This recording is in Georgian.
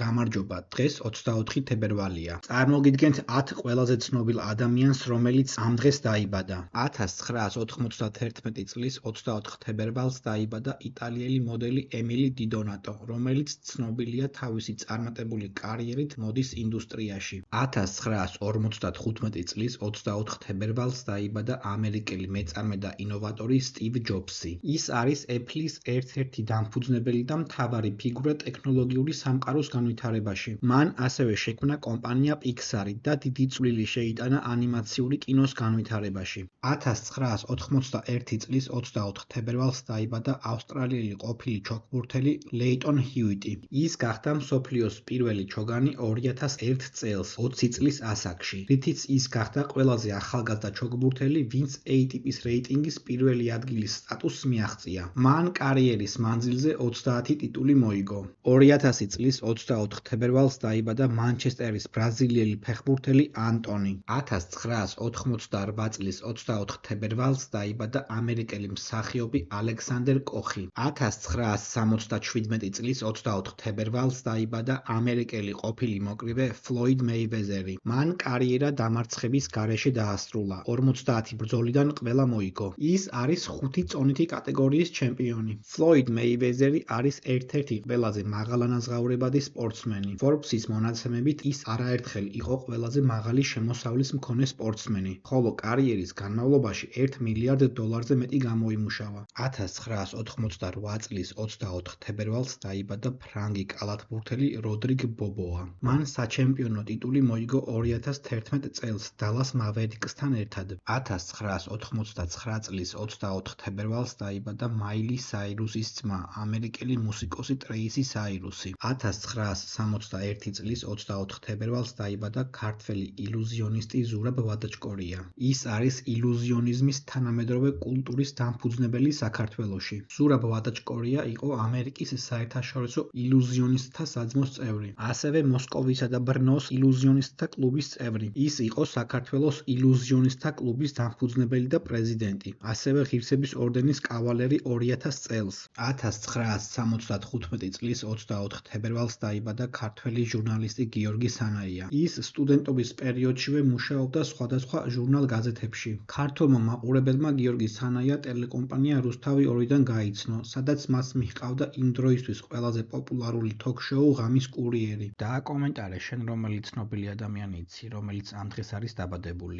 გამარჯობა, დღეს 24 თებერვალია. წარმოგიდგენთ 10 ყველაზე ცნობილ ადამიანს, რომელიც ამ დღეს დაიბადა. 1991 წლის 24 თებერვალს დაიბადა იტალიელი მოდელი ემილი დი დონატო, რომელიც ცნობილია თავისი წარმატებული კარიერით მოდის ინდუსტრიაში. 1955 წლის 24 თებერვალს დაიბადა ამერიკელი მეწარმე და ინოვატორი სტივ ჯობსი. ის არის Apple-ის ერთ-ერთი დამფუძნებელი და მთავარი ფიგურა ტექნოლოგიური სამყაროს განვითარებაში. მან ასევე შექმნა კომპანია Pixar-ი და დიდი წვლილი შეიტანა ანიმაციური კინოს განვითარებაში. 1981 წლის 24 თებერვალს დაიბადა ავსტრალიელი ყოფილი ჩოგბურთელი ლეიტონ ჰიუიტი. ის გახდა მსოფლიოს პირველი ჩოგანი 2001 წელს 20 წლის ასაკში, რითიც ის გახდა ყველაზე ახალგაზრდა ჩოგბურთელი, ვინც ATP-ის რეიტინგის პირველი ადგილის სტატუსს მიაღწია. მან კარიერის მანძილზე 30 ტიტული მოიგო. 2000 წლის 24 თებერვალს დაიბადა მანჩესტერის ბრაზილიელი ფეხბურთელი ანტონი. 1988 წლის 24 თებერვალს დაიბადა ამერიკელი მსახიობი ალექსანდერ კოხი. 1977 წლის 24 თებერვალს დაიბადა ამერიკელი ყოფილი მოკრივე ფლოიდ მეივეზერი. მან კარიერა დამარცხების გარეშე დაასრულა. 50 ბრძოლიდან ყველა მოიგო. ის არის 5 წონითი კატეგორიის ჩემპიონი. ფლოიდ მეივეზერი არის ერთ-ერთი ყველაზე მაღალანაზღაურებადი სპორტსმენი. Forbes-ის მონაცემებით ის არაერთხელ იყო ყველაზე მაღალი შემოსავლის მქონე სპორტსმენი, ხოლო კარიერის განმავლობაში $1 მილიარდ მეტი გამოიმუშავა. 1988 წლის 24 თებერვალს დაიბადა ფრანგი კალათბურთელი როდრიგ ბობოა. მან საჩემპიონო ტიტული მოიგო 2011 წელს დალას მავერიკსთან ერთად. 1989 წლის 24 თებერვალს დაიბადა მაილი საირუსის ძმა, ამერიკელი მუსიკოსი ტრეისი საირუსი. 1961 წლის 24 თებერვალს დაიბადა ქართველი ილუზიონისტი ზურაბ ვადაჩკორია. ის არის ილუზიონიზმის თანამედროვე კულტურის დამფუძნებელი საქართველოში. ზურაბ ვადაჩკორია იყო ამერიკის საერთაშორისო ილუზიონისტთა საძმოს წევრი, ასევე მოსკოვისა და ბრნოს ილუზიონისტთა კლუბის წევრი. ის იყო საქართველოს ილუზიონისტთა კლუბის დამფუძნებელი და პრეზიდენტი, ასევე ღირსების ორდენის კავალერი 2000 წელს. 1975 წლის 24 თებერვალს დაიბადა ქართველი ჟურნალისტი გიორგი სანაია. ის სტუდენტობის პერიოდშივე მუშაობდა სხვადასხვა ჟურნალ-გაზეთებში. ქართველმა მაყურებელმა გიორგი სანაია ტელეკომპანია რუსთავი 2-დან გაიცნო, სადაც მას მიჰყავდა იმ დროისთვის ყველაზე პოპულარული თოქ-შოუ ღამის კურიერი. დააკომენტარე შენ რომელი ცნობილი ადამიანი იცი, რომელიც ამ დღეს არის დაბადებული.